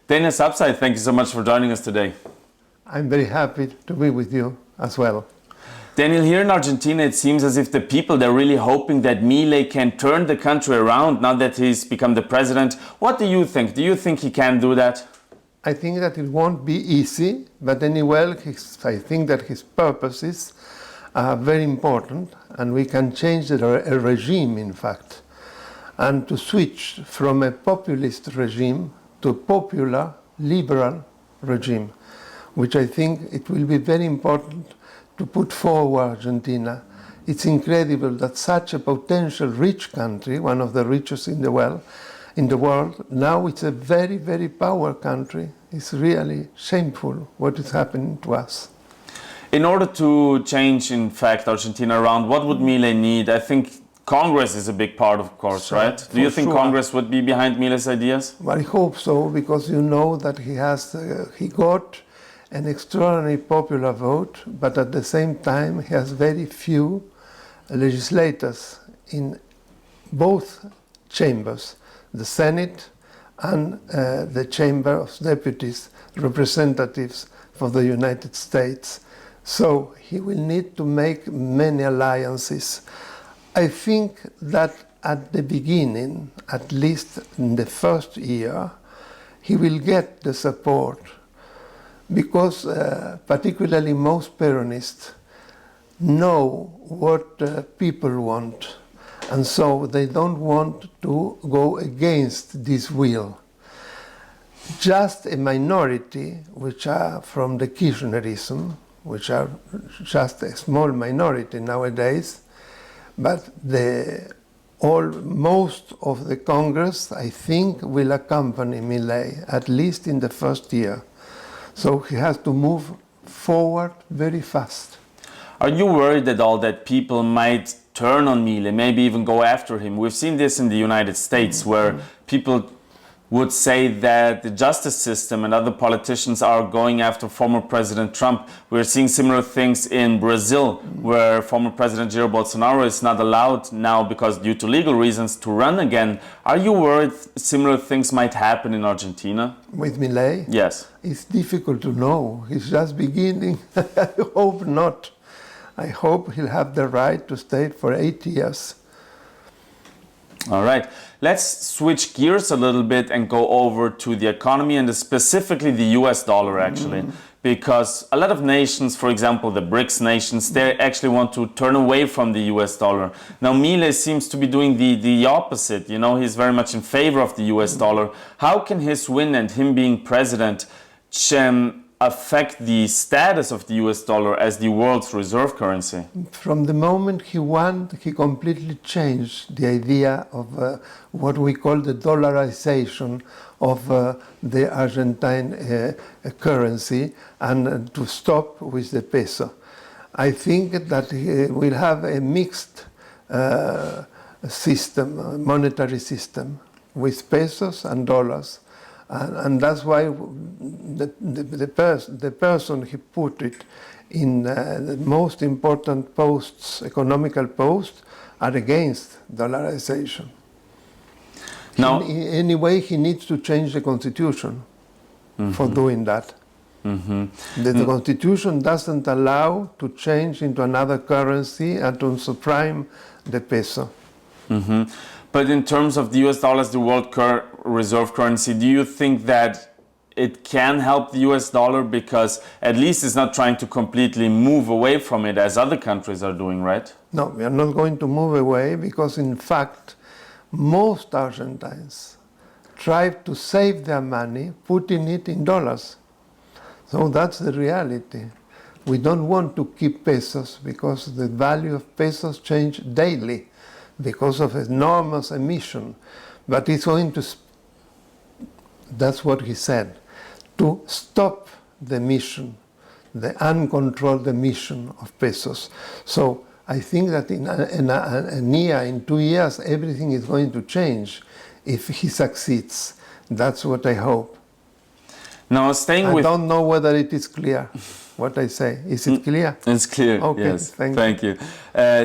Daniel Sapsai, thank you so much for joining us today. I'm very happy to be with you as well. Daniel, here in Argentina, it seems as if the people, they're really hoping that Milei can turn the country around now that he's become the president. What do you think? Do you think he can do that? I think that it won't be easy, but anyway, I think that his purposes are very important, and we can change a regime, in fact, and to switch from a populist regime to a popular, liberal regime, which I think it will be very important to put forward Argentina. It's incredible that such a potential rich country, one of the richest in the world, now it's a very, very poor country. It's really shameful what is happening to us. In order to change, in fact, Argentina around, what would Milei need? I think Congress is a big part, of course, right? Do you think Congress would be behind Milei's ideas? Well, I hope so, because you know that he got an extraordinary popular vote, but at the same time he has very few legislators in both chambers, the Senate and the Chamber of Deputies, representatives for the United States. So he will need to make many alliances. I think that at the beginning, at least in the first year, he will get the support, because particularly most Peronists know what people want, and so they don't want to go against this will. Just a minority, which are from the Kirchnerism, which are just a small minority nowadays, but most of the Congress, I think, will accompany Milei, at least in the first year. So he has to move forward very fast. Are you worried at all that people might turn on Milei, maybe even go after him? We've seen this in the United States, where people would say that the justice system and other politicians are going after former President Trump. We're seeing similar things in Brazil, where former President Jair Bolsonaro is not allowed now, because due to legal reasons, to run again. Are you worried similar things might happen in Argentina? With Milei? Yes. It's difficult to know. He's just beginning. I hope not. I hope he'll have the right to stay for 8 years. All right. Let's switch gears a little bit and go over to the economy, and specifically the US dollar, actually. Because a lot of nations, for example, the BRICS nations, they actually want to turn away from the US dollar. Now, Milei seems to be doing the opposite. You know, he's very much in favor of the US dollar. How can his win and him being president affect the status of the US dollar as the world's reserve currency? From the moment he won, he completely changed the idea of what we call the dollarization of the Argentine currency, and to stop with the peso. I think that he will have a mixed system, monetary system, with pesos and dollars. And that's why the person he put it in the most important posts, economical posts, are against dollarization. Now, anyway, he needs to change the constitution for doing that. The constitution doesn't allow to change into another currency and to supprime the peso. But in terms of the US dollar as the world reserve currency, do you think that it can help the US dollar, because at least it's not trying to completely move away from it as other countries are doing, right? No, we are not going to move away, because in fact, most Argentines try to save their money putting it in dollars. So that's the reality. We don't want to keep pesos, because the value of pesos change daily because of enormous emission. But it's going to, that's what he said, to stop the emission, the uncontrolled emission of pesos. So I think that in a year, in 2 years, everything is going to change if he succeeds. That's what I hope. Now, I don't know whether it is clear what I say. Is it clear? It's clear, okay, yes. Thank you.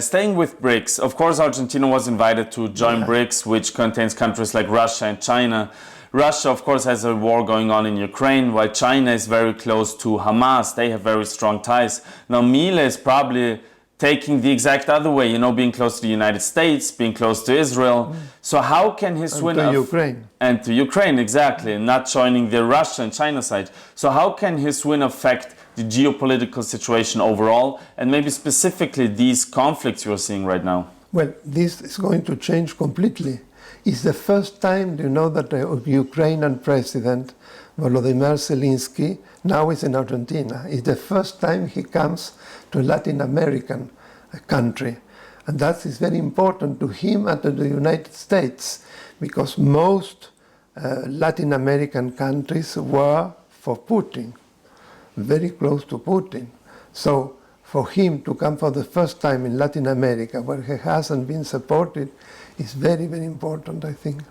Staying with BRICS, of course, Argentina was invited to join BRICS, which contains countries like Russia and China. Russia, of course, has a war going on in Ukraine, while China is very close to Hamas. They have very strong ties. Now, Mile is probably taking the exact other way, you know, being close to the United States, being close to Israel. So how can his win... to Ukraine. And to Ukraine, exactly, not joining the Russia and China side. So how can his win affect the geopolitical situation overall, and maybe specifically these conflicts you're seeing right now? Well, this is going to change completely. It's the first time, you know, that the Ukrainian president, Volodymyr Zelensky, now is in Argentina. It's the first time he comes to a Latin American country. And that is very important to him and to the United States, because most Latin American countries were for Putin, very close to Putin. So for him to come for the first time in Latin America, where he hasn't been supported, is very, very important, I think.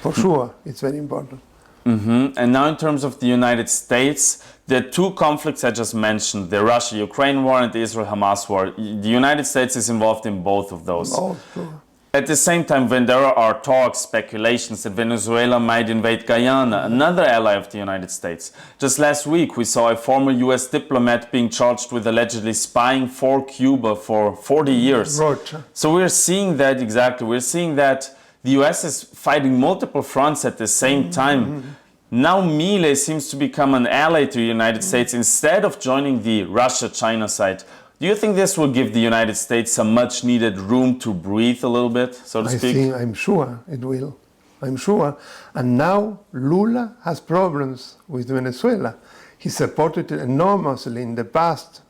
For sure, it's very important. Mm-hmm. And now in terms of the United States, the two conflicts I just mentioned, the Russia-Ukraine war and the Israel-Hamas war, the United States is involved in both of those. Oh, sure. At the same time, when there are talks, speculations that Venezuela might invade Guyana, another ally of the United States. Just last week, we saw a former US diplomat being charged with allegedly spying for Cuba for 40 years. Rocha. So we're seeing that, exactly, we're seeing that the US is fighting multiple fronts at the same time. Now Mile seems to become an ally to the United States instead of joining the Russia-China side. Do you think this will give the United States some much needed room to breathe a little bit, so to speak? I'm sure it will. I'm sure. And now Lula has problems with Venezuela. He supported enormously in the past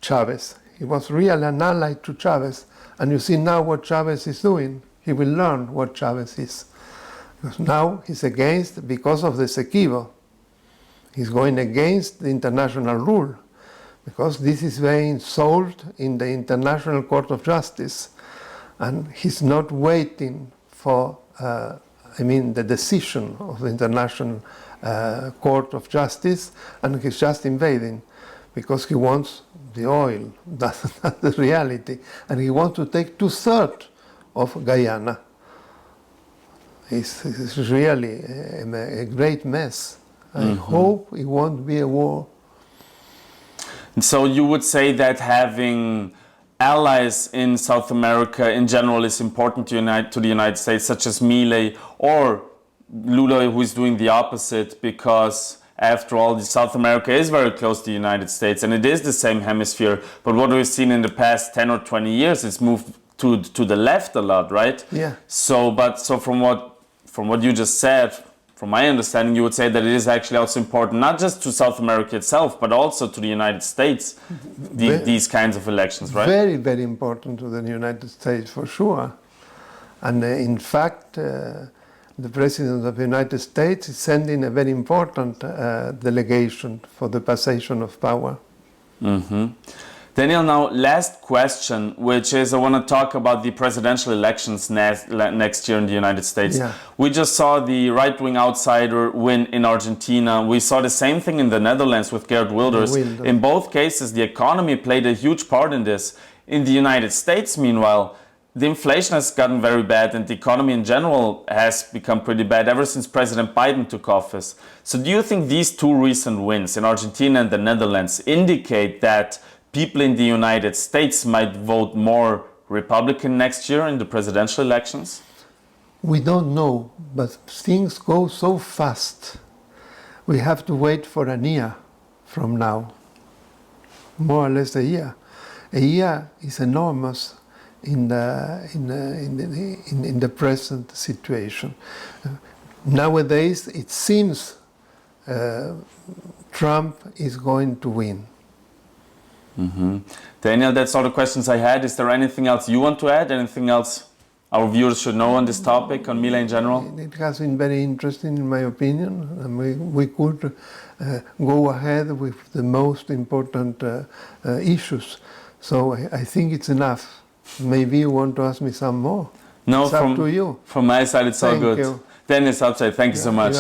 Chavez. He was really an ally to Chavez. And you see now what Chavez is doing. He will learn what Chavez is. Because now he's against, because of the Essequibo. He's going against the international rule, because this is being solved in the International Court of Justice. And he's not waiting for, the decision of the International Court of Justice, and he's just invading, because he wants the oil. That's the reality. And he wants to take 2/3 of Guyana. It's really a great mess. I hope it won't be a war. So you would say that having allies in South America in general is important to the United States, such as Mile or Lula, who is doing the opposite, because after all, South America is very close to the United States and it is the same hemisphere. But what we've seen in the past 10 or 20 years, it's moved to the left a lot, right? Yeah. So from what you just said, from my understanding, you would say that it is actually also important, not just to South America itself, but also to the United States, these kinds of elections, right? Very, very important to the United States, for sure. And in fact, the President of the United States is sending a very important delegation for the passation of power. Mm-hmm. Daniel, now last question, which is I want to talk about the presidential elections next year in the United States. Yeah. We just saw the right-wing outsider win in Argentina. We saw the same thing in the Netherlands with Geert Wilders. In both cases, the economy played a huge part in this. In the United States, meanwhile, the inflation has gotten very bad and the economy in general has become pretty bad ever since President Biden took office. So do you think these two recent wins in Argentina and the Netherlands indicate that people in the United States might vote more Republican next year in the presidential elections? We don't know, but things go so fast. We have to wait for a year from now, more or less a year. A year is enormous in the present situation. Nowadays, it seems Trump is going to win. Mm-hmm. Daniel, that's all the questions I had. Is there anything else you want to add? Anything else our viewers should know on this topic, on Mile in general? It has been very interesting, in my opinion, and we could go ahead with the most important issues. So I think it's enough. Maybe you want to ask me some more. No, it's up to you. From my side, it's all good. You. Dennis, outside, thank you so much.